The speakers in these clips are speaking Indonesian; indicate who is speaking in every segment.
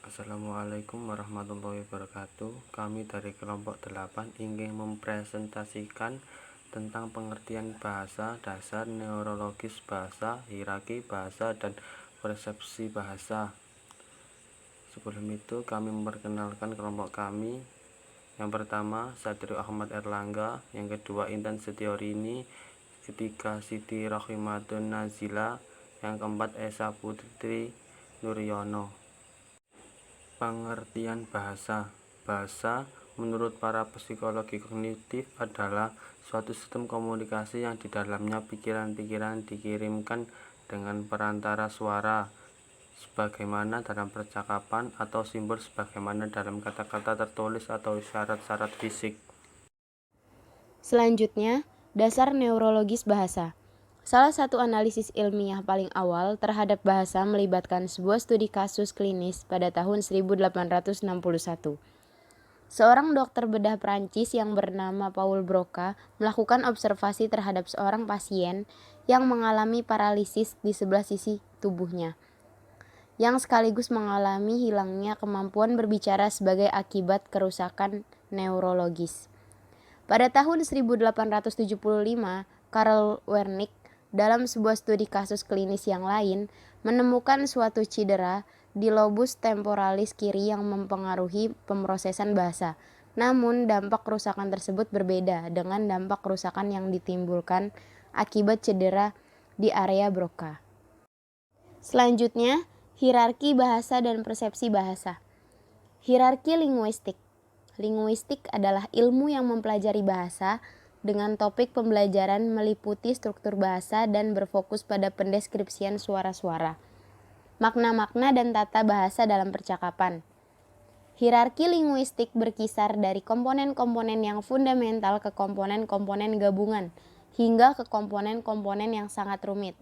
Speaker 1: Assalamualaikum warahmatullahi wabarakatuh. Kami dari kelompok 8 ingin mempresentasikan tentang pengertian bahasa, dasar, neurologis bahasa, hierarki bahasa, dan persepsi bahasa. Sebelum itu kami memperkenalkan kelompok kami. Yang pertama, Satrio Ahmad Erlangga. Yang kedua, Intan Setiorini. Ketiga, Siti Rohimatun Nazila. Yang keempat, Esa Putri Nuryono. Pengertian bahasa. Bahasa menurut para psikologi kognitif adalah suatu sistem komunikasi yang di dalamnya pikiran-pikiran dikirimkan dengan perantara suara, sebagaimana dalam percakapan, atau simbol sebagaimana dalam kata-kata tertulis atau syarat-syarat fisik.
Speaker 2: Selanjutnya, dasar neurologis bahasa. Salah satu analisis ilmiah paling awal terhadap bahasa melibatkan sebuah studi kasus klinis pada tahun 1861. Seorang dokter bedah Prancis yang bernama Paul Broca melakukan observasi terhadap seorang pasien yang mengalami paralisis di sebelah sisi tubuhnya, yang sekaligus mengalami hilangnya kemampuan berbicara sebagai akibat kerusakan neurologis. Pada tahun 1875, Karl Wernicke dalam sebuah studi kasus klinis yang lain menemukan suatu cedera di lobus temporalis kiri yang mempengaruhi pemrosesan bahasa. Namun, dampak kerusakan tersebut berbeda dengan dampak kerusakan yang ditimbulkan akibat cedera di area Broca. Selanjutnya, hierarki bahasa dan persepsi bahasa. Hierarki linguistik. Linguistik adalah ilmu yang mempelajari bahasa dengan topik pembelajaran meliputi struktur bahasa dan berfokus pada pendeskripsian suara-suara, makna-makna dan tata bahasa dalam percakapan. Hierarki linguistik berkisar dari komponen-komponen yang fundamental ke komponen-komponen gabungan, hingga ke komponen-komponen yang sangat rumit.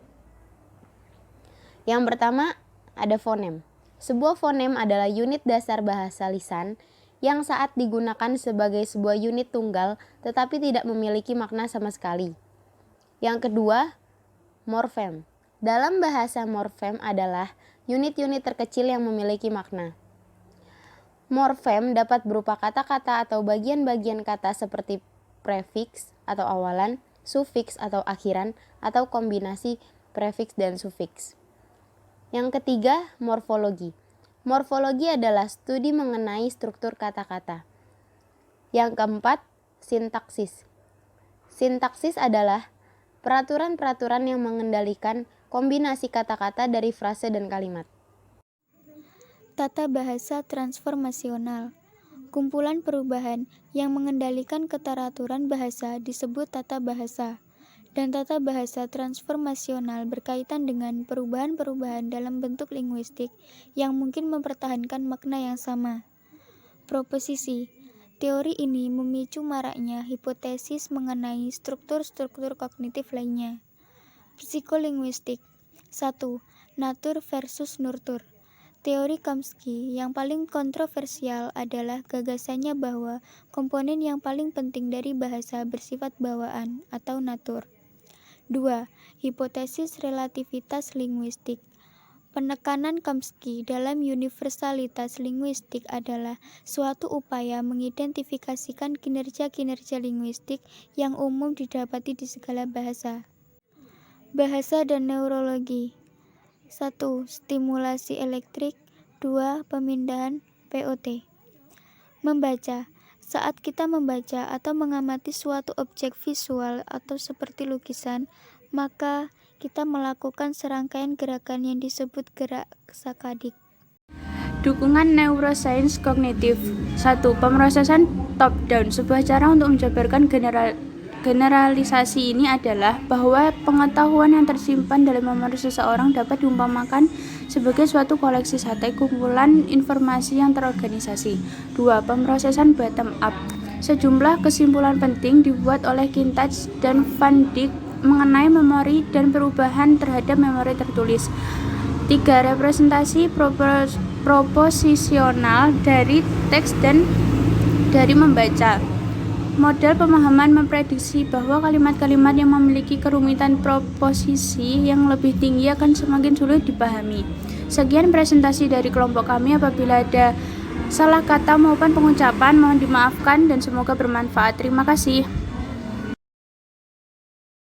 Speaker 2: Yang pertama, ada fonem. Sebuah fonem adalah unit dasar bahasa lisan yang saat digunakan sebagai sebuah unit tunggal tetapi tidak memiliki makna sama sekali. Yang kedua, morfem. Dalam bahasa, morfem adalah unit-unit terkecil yang memiliki makna. Morfem dapat berupa kata-kata atau bagian-bagian kata seperti prefiks atau awalan, sufiks atau akhiran, atau kombinasi prefiks dan sufiks. Yang ketiga, morfologi. Morfologi adalah studi mengenai struktur kata-kata. Yang keempat, sintaksis. Sintaksis adalah peraturan-peraturan yang mengendalikan kombinasi kata-kata dari frase dan kalimat.
Speaker 3: Tata bahasa transformasional. Kumpulan perubahan yang mengendalikan keteraturan bahasa disebut tata bahasa. Dan tata bahasa transformasional berkaitan dengan perubahan-perubahan dalam bentuk linguistik yang mungkin mempertahankan makna yang sama. Proposisi. Teori ini memicu maraknya hipotesis mengenai struktur-struktur kognitif lainnya. Psikolinguistik. 1. Natur versus nurtur. Teori Chomsky yang paling kontroversial adalah gagasannya bahwa komponen yang paling penting dari bahasa bersifat bawaan atau natur. 2. Hipotesis relativitas linguistik. Penekanan Chomsky dalam universalitas linguistik adalah suatu upaya mengidentifikasikan kinerja-kinerja linguistik yang umum didapati di segala bahasa. Bahasa dan neurologi. 1. Stimulasi elektrik. 2. Pemindahan POT. Membaca. Saat kita membaca atau mengamati suatu objek visual atau seperti lukisan, maka kita melakukan serangkaian gerakan yang disebut gerak sakadik.
Speaker 4: Dukungan neuroscience kognitif. 1. Pemrosesan top-down. Sebuah cara untuk menjabarkan generalisasi ini adalah bahwa pengetahuan yang tersimpan dalam memori seseorang dapat diumpamakan sebagai suatu koleksi sate kumpulan informasi yang terorganisasi. 2. Pemrosesan bottom-up. Sejumlah kesimpulan penting dibuat oleh Kintaj dan Van Dijk mengenai memori dan perubahan terhadap memori tertulis. 3. Representasi proposisional dari teks dan dari membaca. Model pemahaman memprediksi bahwa kalimat-kalimat yang memiliki kerumitan proposisi yang lebih tinggi akan semakin sulit dipahami. Sekian presentasi dari kelompok kami. Apabila ada salah kata maupun pengucapan mohon dimaafkan dan semoga bermanfaat. Terima kasih.